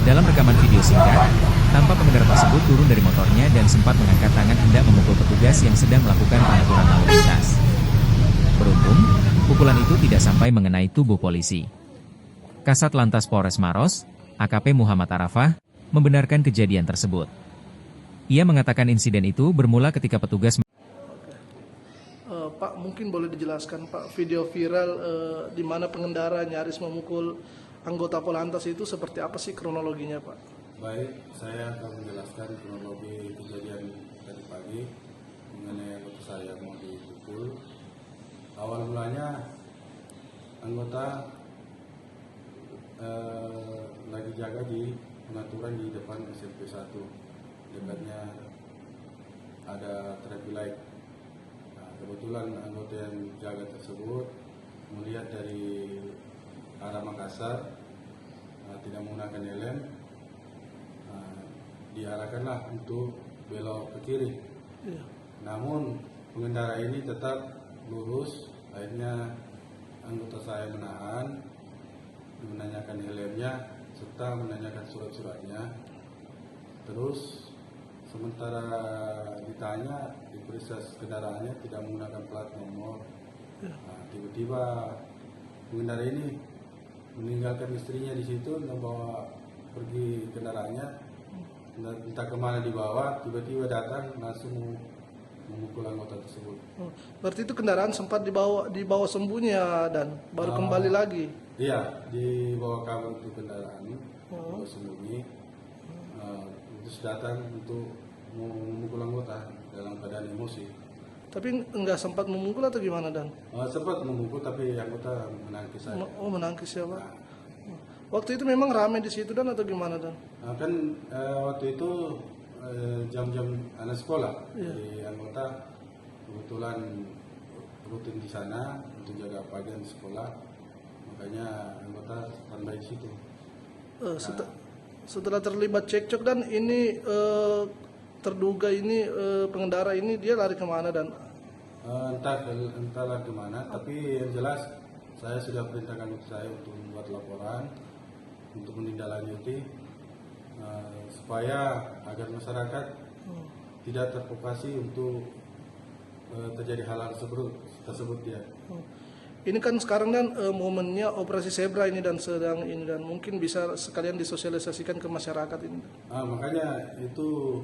Dalam rekaman video singkat, tampak pengendara tersebut turun dari motornya dan sempat mengangkat tangan hendak memukul petugas yang sedang melakukan pengaturan lalu lintas. Beruntung, pukulan itu tidak sampai mengenai tubuh polisi. Kasat Lantas Polres Maros, AKP Muhammad Arafah, membenarkan kejadian tersebut. Ia mengatakan insiden itu bermula ketika petugas Pak, mungkin boleh dijelaskan Pak, video viral di mana pengendara nyaris memukul anggota Polantas itu seperti apa sih kronologinya Pak? Baik, saya akan menjelaskan kronologi kejadian tadi pagi mengenai anggota saya mau dipukul. Awal mulanya anggota lagi jaga di pengaturan di depan SMP 1, dekatnya ada traffic light. Kebetulan anggota yang jaga tersebut melihat dari arah Makassar tidak menggunakan helm, diarahkanlah untuk belok ke kiri. Namun pengendara ini tetap lurus. Akhirnya anggota saya menahan, menanyakan helmnya serta menanyakan surat-suratnya. Terus sementara ditanya, diperiksa kendaraannya tidak menggunakan plat nomor. Tiba-tiba pengendara ini meninggalkan istrinya di situ, membawa pergi kendaraannya, entah kemana dibawa. Tiba-tiba datang langsung memukul anggota tersebut. Berarti itu kendaraan sempat dibawa sembunyi ya, dan baru kembali lagi? Iya, dibawa kabur itu kendaraan, dibawa sembunyi. Terus datang untuk memukul anggota dalam keadaan emosi. Tapi enggak sempat memukul atau gimana Dan? Sempat memukul tapi anggota menangkis saja. Oh, menangkis ya Pak. Waktu itu memang ramai di situ Dan atau gimana Dan? Kan waktu itu jam-jam anak sekolah. Jadi anggota kebetulan rutin di sana untuk jaga pagi di sekolah, makanya anggota standby di situ. Setelah terlibat cekcok Dan ini terduga ini pengendara ini dia lari kemana Dan? Entahlah kemana, tapi yang jelas saya sudah perintahkan saya untuk membuat laporan untuk menindaklanjuti supaya agar masyarakat tidak terprovokasi untuk terjadi hal-hal tersebut ya. Ini kan sekarang Dan momennya operasi zebra ini dan sedang ini, dan mungkin bisa sekalian disosialisasikan ke masyarakat ini. Makanya itu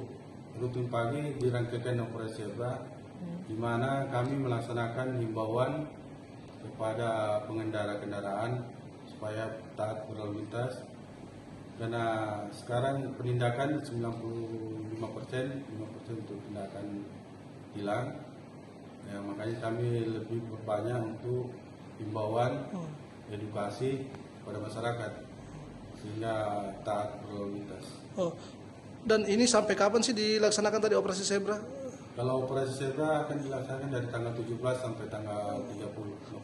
rutin pagi dirangkaikan operasi zebra, di mana kami melaksanakan himbauan kepada pengendara kendaraan supaya taat berlalu lintas. Karena sekarang penindakan 95%, 5% untuk tindakan hilang. Ya, makanya kami lebih berbanyak untuk himbauan, edukasi kepada masyarakat sehingga taat berlalu lintas. Dan ini sampai kapan sih dilaksanakan tadi operasi zebra? Kalau operasi zebra akan dilaksanakan dari tanggal 17 sampai tanggal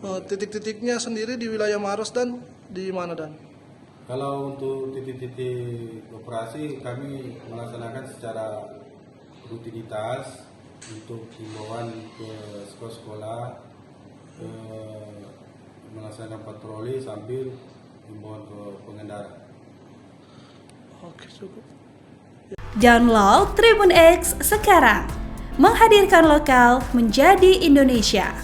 30. Titik-titiknya sendiri di wilayah Maros Dan di mana Dan? Kalau untuk titik-titik operasi kami melaksanakan secara rutinitas untuk himbauan ke sekolah-sekolah, melaksanakan patroli sambil himbauan ke pengendara. Oke, cukup. Download Tribun X sekarang, menghadirkan lokal menjadi Indonesia.